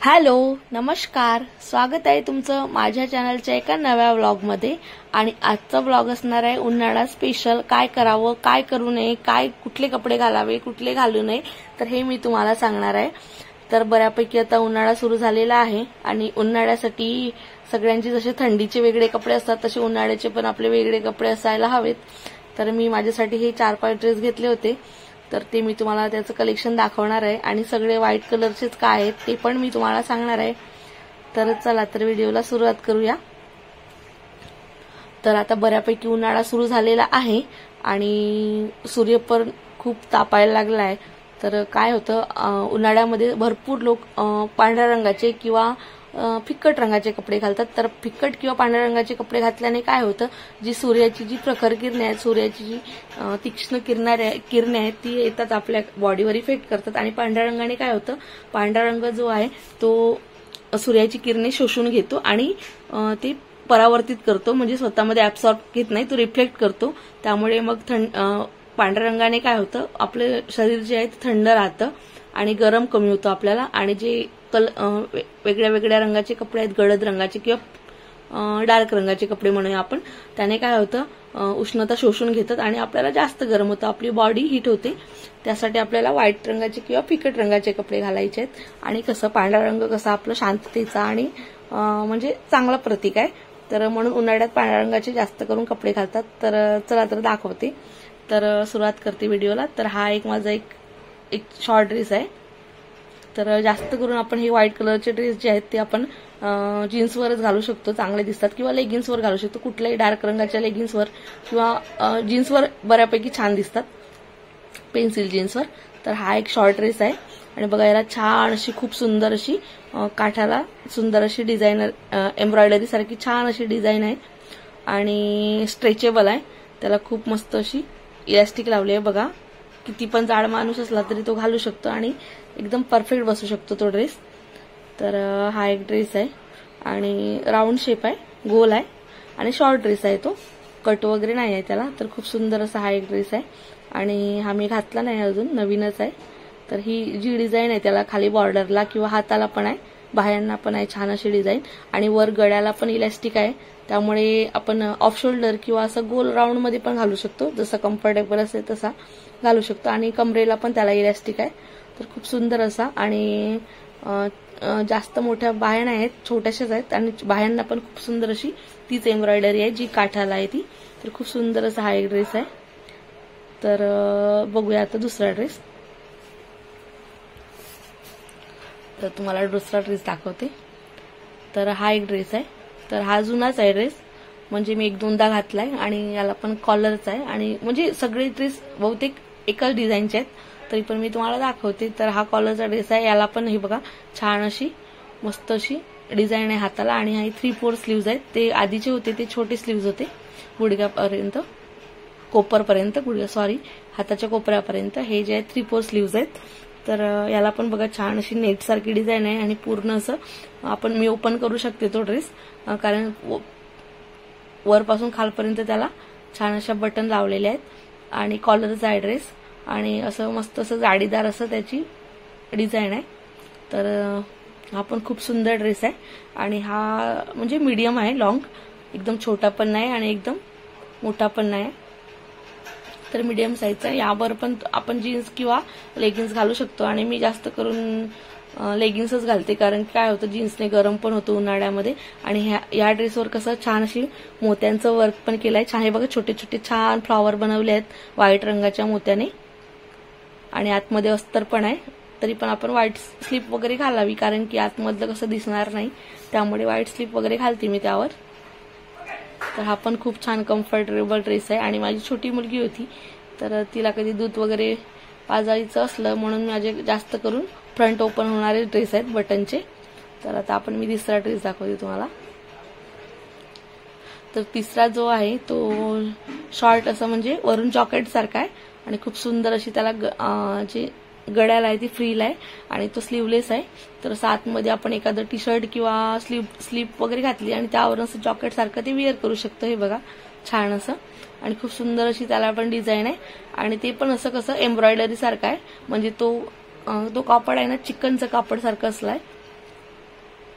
Hello, नमस्कार. स्वागत आहे तुमचं माझ्या चॅनलच्या एका नव्या व्लॉगमध्ये. आणि आजचा व्लॉग असणार आहे उन्हाळा स्पेशल. काय करावं, काय करू नये, काय कुठले कपडे घालावे, कुठले घालू नये, तर हे मी तुम्हाला सांगणार आहे. तर बऱ्यापैकी आता उन्हाळा सुरू झालेला आहे आणि उन्हाळ्यासाठी सगळ्यांची जसे थंडीचे वेगळे कपडे असतात तसे उन्हाळ्याचे पण आपले वेगळे कपडे असायला हवेत. तर मी माझ्यासाठी हे 4-5 ड्रेस घेतले होते. तर ते मी तुम्हाला त्याचं कलेक्शन दाखवणार आहे आणि सगळे व्हाईट कलरचेच काय आहेत ते पण मी तुम्हाला सांगणार आहे. तर चला तर व्हिडिओला सुरुवात करूया. तर आता बऱ्यापैकी उन्हाळा सुरू झालेला आहे आणि सूर्य पण खूप तापायला लागला आहे. तर काय होतं, उन्हाळ्यामध्ये भरपूर लोक पांढऱ्या रंगाचे किंवा फिक्कट रंगाचे कपडे घालतात. तर फिक्कट किंवा पांढऱ्या रंगाचे कपडे घातल्याने काय होतं, जी सूर्याची जी प्रखर किरणे आहेत, सूर्याची जी तीक्ष्ण किरणे आहेत ती येतात आपल्या बॉडीवर इफेक्ट करतात. आणि पांढऱ्या रंगाने काय होतं, पांढरा रंग जो आहे तो सूर्याची किरणे शोषून घेतो आणि ते परावर्तित करतो, म्हणजे स्वतःमध्ये ऍब्सॉर्ब घेत नाही, तो रिफ्लेक्ट करतो. त्यामुळे मग पांढऱ्या रंगाने काय होतं, आपलं शरीर जे आहे ते थंड राहतं आणि गरम कमी होतं आपल्याला. आणि जे वेगळ्या वेगळ्या रंगाचे कपडे आहेत, गडद रंगाचे किंवा डार्क रंगाचे कपडे म्हणूया आपण, त्याने काय होतं, उष्णता शोषून घेतात आणि आपल्याला जास्त गरम होतं, आपली बॉडी हीट होते. त्यासाठी आपल्याला व्हाईट रंगाचे किंवा फिकट रंगाचे कपडे घालायचे आहेत. आणि कसं पांढरा रंग कसा आपला शांततेचा आणि म्हणजे चांगला प्रतीक आहे. तर म्हणून उन्हाळ्यात पांढऱ्या रंगाचे जास्त करून कपडे घालतात. तर चला तर दाखवते. तर सुरुवात करते व्हिडिओला. तर हा माझा एक शॉर्ट ड्रेस आहे. तर जास्त करून आपण हे व्हाईट कलरचे ड्रेस जे आहेत ते आपण जीन्सवरच घालू शकतो, चांगले दिसतात, किंवा लेगिन्सवर घालू शकतो. कुठल्याही डार्क रंगाच्या लेगिन्सवर किंवा जीन्सवर बऱ्यापैकी छान दिसतात, पेन्सिल जीन्सवर. तर हा एक शॉर्ट ड्रेस आहे आणि बघा याला छान अशी खूप सुंदर अशी काठाला सुंदर अशी डिझायनर एम्ब्रॉयडरी सारखी छान अशी डिझाईन आहे आणि स्ट्रेचेबल आहे. त्याला खूप मस्त अशी इलास्टिक लावली आहे. बघा किती पण जाड माणूस असला तरी तो घालू शकतो आणि एकदम परफेक्ट बसू शकतो तो ड्रेस. तर हा एक ड्रेस आहे आणि राऊंड शेप आहे, गोल आहे आणि शॉर्ट ड्रेस आहे, तो कट वगैरे नाही आहे त्याला. तर खूप सुंदर असा हा एक ड्रेस आहे आणि हा मी घातला नाही अजून, नवीनच आहे. तर ही जी डिझाईन आहे त्याला खाली बॉर्डरला किंवा हाताला पण आहे, बाह्यांना पण आहे छान अशी डिझाईन आणि वर गळ्याला पण इलास्टिक आहे. त्यामुळे आपण ऑफ शोल्डर किंवा असं गोल राऊंड मध्ये पण घालू शकतो, जसं कम्फर्टेबल असेल तसा घालू शकतो. आणि कमरेला पण त्याला इलास्टिक आहे. तर खूप सुंदर असा आणि जास्त मोठ्या बाह्या नाही आहेत, छोट्याशाच आहेत आणि बाह्यांना पण खूप सुंदर अशी तीच एम्ब्रॉयडरी आहे जी काठाला आहे ती. तर खूप सुंदर असा हा एक ड्रेस आहे. तर बघूया आता दुसरा ड्रेस. तर तुम्हाला दुसरा ड्रेस दाखवते. तर हा एक ड्रेस आहे. तर हा जुनाच आहे ड्रेस, म्हणजे मी 1-2दा घातलाय आणि याला पण कॉलरच आहे आणि म्हणजे सगळे ड्रेस बहुतेक एकाच डिझाईनचे आहेत, तरी पण मी तुम्हाला दाखवते. तर हा कॉलरचा ड्रेस आहे, याला पण हे बघा छान अशी मस्त अशी डिझाईन आहे हाताला आणि हा 3/4 स्लीव्ज आहेत. ते आधीचे होते ते छोटे स्लीव्ज होते, गुडघ्यापर्यंत, कोपरपर्यंत, हाताच्या कोपऱ्यापर्यंत. हे जे आहे 3/4 स्लीव्ज आहेत. तर याला पण बघा छान अशी नेट सारखी डिझाईन आहे आणि पूर्ण असं मी ओपन करू शकते तो ड्रेस, कारण वरपासून खालपर्यंत त्याला छान अशा बटन लावलेले आहेत आणि कॉलरचा आहे ड्रेस आणि असं मस्त असं जाडीदार असं त्याची डिझाईन आहे. तर हा पण खूप सुंदर ड्रेस आहे आणि हा म्हणजे मीडियम आहे, लॉंग, एकदम छोटा पण नाही आणि एकदम मोठा पण नाही, तर मीडियम साईजचा आहे. यावर पण आपण जीन्स किंवा लेगिन्स घालू शकतो आणि मी जास्त करून लेगिन्सच घालते, कारण काय होतं जीन्सने गरम पण होतं उन्हाळ्यामध्ये. आणि या ड्रेसवर कसं छान अशी मोत्यांचं वर्क पण केलंय छान. हे बघा छोटे छोटे छान फ्लॉवर बनवले आहेत व्हाईट रंगाच्या मोत्याने आणि आतमध्ये अस्तर पण आहे. तरी पण आपण व्हाईट स्लीप वगैरे घालावी, कारण की आतमधलं कसं दिसणार नाही, त्यामुळे व्हाईट स्लीप वगैरे घालते मी त्यावर. तर हा पण खूप छान कम्फर्टेबल ड्रेस आहे आणि माझी छोटी मुलगी होती, तर तिला कधी दूध वगैरे पाजायचं असलं म्हणून माझे जास्त करून फ्रंट ओपन होणारे ड्रेस आहेत बटनचे. तर आता मी तिसरा ड्रेस दाखवते तुम्हाला. तर तिसरा जो आहे तो शॉर्ट असं म्हणजे वरून जॉकेट सारखा आहे आणि खूप सुंदर अशी त्याला जे गळ्याला आहे ती फ्रील आहे आणि तो स्लीवलेस आहे. तर आतमध्ये आपण एखादं टी शर्ट किंवा स्लीप वगैरे घातली आणि त्यावर असं जॉकेट सारखं ते वेअर करू शकतो. हे बघा छान असं आणि खूप सुंदर अशी त्याला पण डिझाईन आहे आणि ते पण असं कसं एम्ब्रॉयडरी सारखं आहे, म्हणजे तो कापड आहे ना चिकनचं कापड सारखं असलाय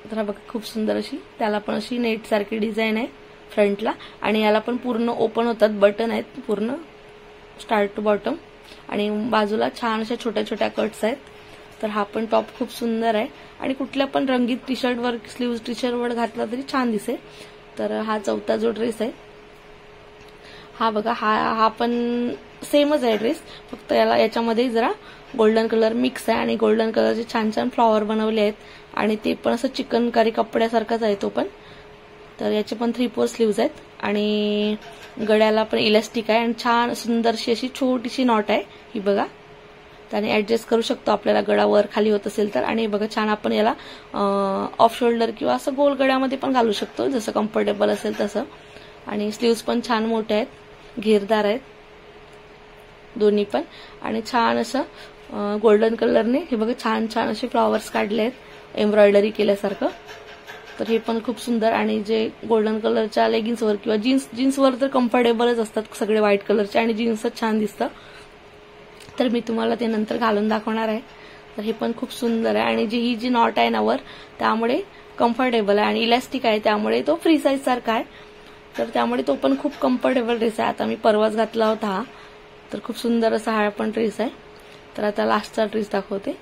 तर हा बघा खूप सुंदर अशी, त्याला पण अशी नेट सारखी डिझाईन आहे फ्रंटला आणि याला पण पूर्ण ओपन होतात, बटन आहेत पूर्ण स्टार्ट टू बॉटम आणि बाजूला छान अशा छोट्या छोट्या कट्स आहेत। तर हा पण टॉप खूप सुंदर आहे आणि कुठल्या पण रंगीत टी शर्ट वर स्लीव्ह टी शर्ट वर घातला तरी छान दिसेल। तर हा चौथा जो ड्रेस आहे हा बघा, हा पण सेमच आहे ड्रेस, फक्त याच्यामध्ये जरा गोल्डन कलर मिक्स आहे आणि गोल्डन कलरचे छान छान फ्लॉवर बनवले आहेत आणि ते पण असं चिकनकारी कपड्यासारखाच आहे तो पण। तर याचे पण 3/4 स्लीव्ज आहेत आणि गळ्याला पण इलास्टिक आहे आणि छान सुंदरशी अशी छोटीशी नॉट आहे ही बघा। त्याने ऍडजस्ट करू शकतो आपल्याला गळा वर खाली होत असेल तर। आणि बघा छान आपण याला ऑफ शोल्डर किंवा असं गोल गळ्यामध्ये पण घालू शकतो जसं कम्फर्टेबल असेल तसं। आणि स्लीव्स पण छान मोठे आहेत, घेरदार आहेत दोन्ही पण आणि छान असं गोल्डन कलरने हे बघा छान छान असे फ्लॉवर्स काढले आहेत एम्ब्रॉयडरी केल्यासारखं। तर हे पण खूप सुंदर आणि जे गोल्डन कलरच्या लेगिन्सवर किंवा जीन्सवर तर कम्फर्टेबलच असतात सगळे व्हाईट कलरचे आणि जीन्सच छान दिसतं। तर मी तुम्हाला ते नंतर घालून दाखवणार आहे। तर हे पण खूप सुंदर आहे आणि ही जी नॉट आहे ना वर त्यामुळे कम्फर्टेबल आहे आणि इलास्टिक आहे त्यामुळे तो फ्री साईज सारखा आहे। तर त्यामुळे तो पण खूप कम्फर्टेबल ड्रेस आहे। आता मी परवाच घातला होता हा, तर खूप सुंदर असा हा पण ड्रेस आहे। तर आता लास्टचा ड्रेस दाखवते।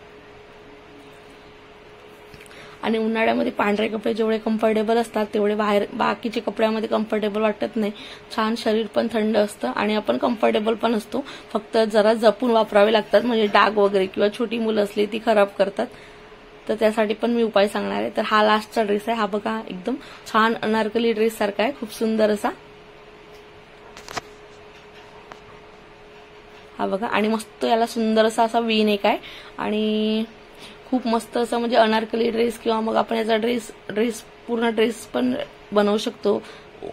आणि उन्हाळ्यामध्ये पांढरे कपडे जेवढे कम्फर्टेबल असतात तेवढे बाहेर बाकीचे कपड्यामध्ये कम्फर्टेबल वाटत नाही। छान शरीर पण थंड असतं आणि आपण कम्फर्टेबल पण असतो, फक्त जरा जपून वापरावे लागतात, म्हणजे डाग वगैरे किंवा छोटी मुलं असली ती खराब करतात। तर त्यासाठी पण मी उपाय सांगणार आहे। तर हा लास्टचा ड्रेस आहे, हा बघा एकदम छान अनारकली ड्रेस सारखा आहे, खूप सुंदर असा हा बघा। आणि मस्त याला सुंदर असा वी नेक आहे आणि खूप मस्त असं म्हणजे अनारकली ड्रेस किंवा मग आपण याचा ड्रेस पूर्ण ड्रेस पण बनवू शकतो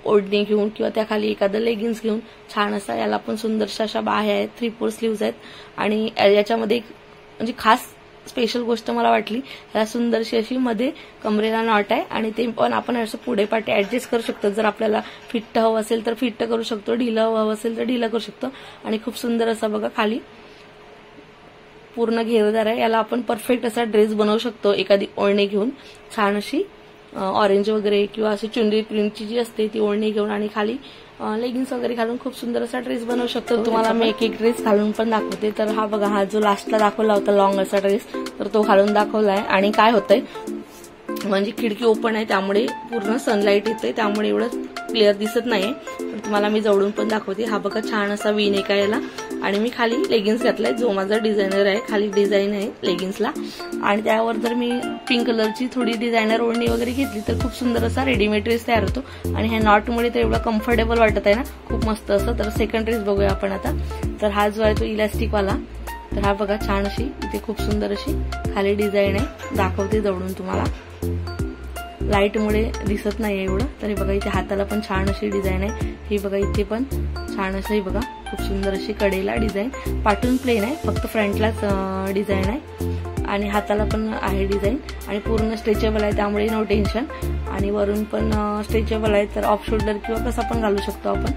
ओढणी घेऊन किंवा त्याखाली एखादं लेगिन्स घेऊन। छान असा याला पण सुंदरशा अशा बाह्या आहेत, 3/4 स्लीव्ज आहेत आणि याच्यामध्ये म्हणजे खास स्पेशल गोष्ट मला वाटली, याला सुंदरशी अशी मध्ये कमरेला नॉट आहे आणि ते पण आपण असं पुढे पाठी ऍडजस्ट करू शकतो। जर आपल्याला फिट्ट हवं असेल तर फिट्ट करू शकतो, ढिलं हवं असेल तर ढिलं करू शकतो आणि खूप सुंदर असा बघा खाली पूर्ण घेरदार आहे। याला आपण परफेक्ट असा ड्रेस बनवू शकतो एखादी ओढणी घेऊन, छान अशी ऑरेंज वगैरे किंवा अशी चुनरी प्रिंटची जी असते ती ओढणी घेऊन आणि खाली लेगिन्स वगैरे घालून खूप सुंदर असा ड्रेस बनवू शकतो। तुम्हाला मी एक ड्रेस घालून पण दाखवते। तर हा बघा, हा जो लास्टला दाखवला होता लॉंग असा ड्रेस, तर तो घालून दाखवलाय आणि काय होतंय म्हणजे खिडकी ओपन आहे त्यामुळे पूर्ण सनलाईट येते त्यामुळे एवढं क्लिअर दिसत नाहीये, तर तुम्हाला मी जवळून पण दाखवते। हा बघा छान असा वी नेक आहे याला आणि मी खाली लेगिन्स घातलाय जो माझा डिझायनर आहे, खाली डिझाईन आहे लेगिन्सला आणि त्यावर जर मी पिंक कलरची थोडी डिझायनर ओढणी वगैरे घेतली तर खूप सुंदर असा रेडीमेड ड्रेस तयार होतो आणि ह्या नॉटमुळे तर एवढा कम्फर्टेबल वाटत आहे ना, खूप मस्त असं। तर सेकंड ड्रेस बघूया आपण आता। तर हा जो आहे तो इलास्टिक वाला, तर हा बघा छान अशी इथे खूप सुंदर अशी खाली डिझाईन आहे, दाखवते जवळून तुम्हाला, लाईटमुळे दिसत नाही एवढं। तर हे बघा इथे हाताला पण छान अशी डिझाईन आहे, हे बघा इथे पण छान असं हे बघा खूप सुंदर अशी कडेला डिझाईन, पाठून प्लेन आहे फक्त फ्रंटलाच डिझाईन आहे आणि हाताला पण आहे डिझाईन आणि पूर्ण स्ट्रेचेबल आहे त्यामुळे नो टेन्शन आणि वरून पण स्ट्रेचेबल आहे, तर ऑफ शोल्डर किंवा कसा पण घालू शकतो आपण।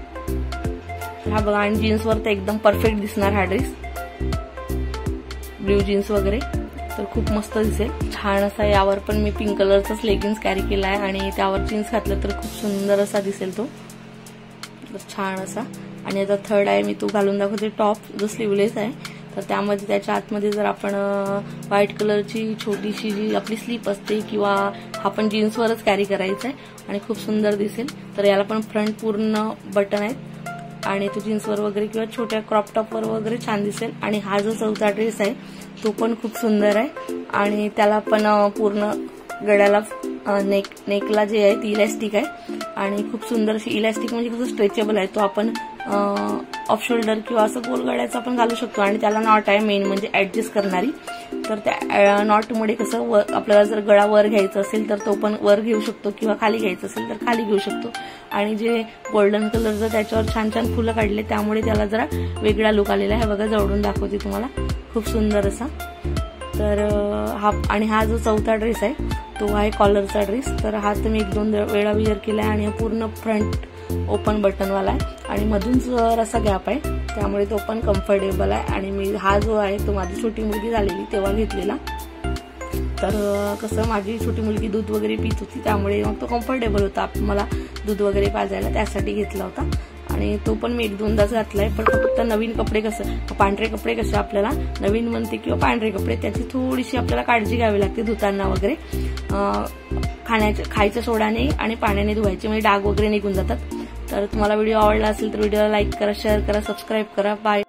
तर हा बघा आणि जीन्सवर तर एकदम परफेक्ट दिसणार हा ड्रेस, ब्ल्यू जीन्स वगैरे तर खूप मस्त दिसेल, छान असा। यावर पण मी पिंक कलरचाच लेगिन्स कॅरी केला आहे आणि त्यावर जीन्स घातलं तर खूप सुंदर असा दिसेल तो, तर छान असा। आणि आता थर्ड आहे मी तो घालून दाखवते, टॉप जो स्लीवलेस आहे, तर त्यामध्ये त्याच्या आतमध्ये जर आपण व्हाईट कलरची छोटीशी जी आपली स्लीप असते किंवा आपण जीन्सवरच कॅरी करायचं आहे आणि खूप सुंदर दिसेल। तर याला पण फ्रंट पूर्ण बटन आहेत आणि तो जीन्सवर वगैरे किंवा छोट्या क्रॉप टॉपवर वगैरे छान दिसेल। आणि हा जो चौथा ड्रेस आहे तो पण खूप सुंदर आहे आणि त्याला पण पूर्ण गळ्याला नेकला जे आहे ती इलास्टिक आहे आणि खूप सुंदर अशी इलास्टिक म्हणजे कसं स्ट्रेचेबल आहे, तो आपण ऑफ शोल्डर किंवा असं गोल गळ्याचा पण घालू शकतो आणि त्याला नॉट आहे मेन म्हणजे ऍडजस्ट करणारी। तर त्या नॉटमुळे कसं आपल्याला जर गळा वर घ्यायचा असेल तर तो पण वर घेऊ शकतो किंवा खाली घ्यायचं असेल तर खाली घेऊ शकतो आणि जे गोल्डन कलरचं त्याच्यावर छान छान फुलं काढले त्यामुळे त्याला जरा वेगळा लुक आलेला आहे। बघा जवळून दाखवते तुम्हाला, खूप सुंदर असा। तर हा जो चौथा ड्रेस आहे तो आहे कॉलरचा ड्रेस, तर हा तर मी 1-2 वेळा वेअर केलाय आणि हा पूर्ण फ्रंट ओपन बटनवाला आहे आणि मधून जरासा गॅप आहे त्यामुळे तो पण कम्फर्टेबल आहे आणि मी हा जो आहे तो माझी छोटी मुलगी झालेली तेव्हा घेतलेला। तर कसं माझी छोटी मुलगी दूध वगैरे पित होती, त्यामुळे मग तो कम्फर्टेबल होता मला दूध वगैरे पाजायला, त्यासाठी घेतला होता. आणि तो पण मी 1-2दाच घातलाय. पण फक्त नवीन कपडे कसं, पांढरे कपडे कसे आपल्याला नवीन म्हणते किंवा पांढरे कपडे त्याची थोडीशी आपल्याला काळजी घ्यावी लागते धुताना वगैरे. खायच्या सोडाने आणि पाण्याने धुवायचे, म्हणजे डाग वगैरे निघून जातात. तर तुम्हाला व्हिडिओ आवडला असेल तर व्हिडिओला लाईक करा, शेअर करा, सबस्क्राईब करा. बाय.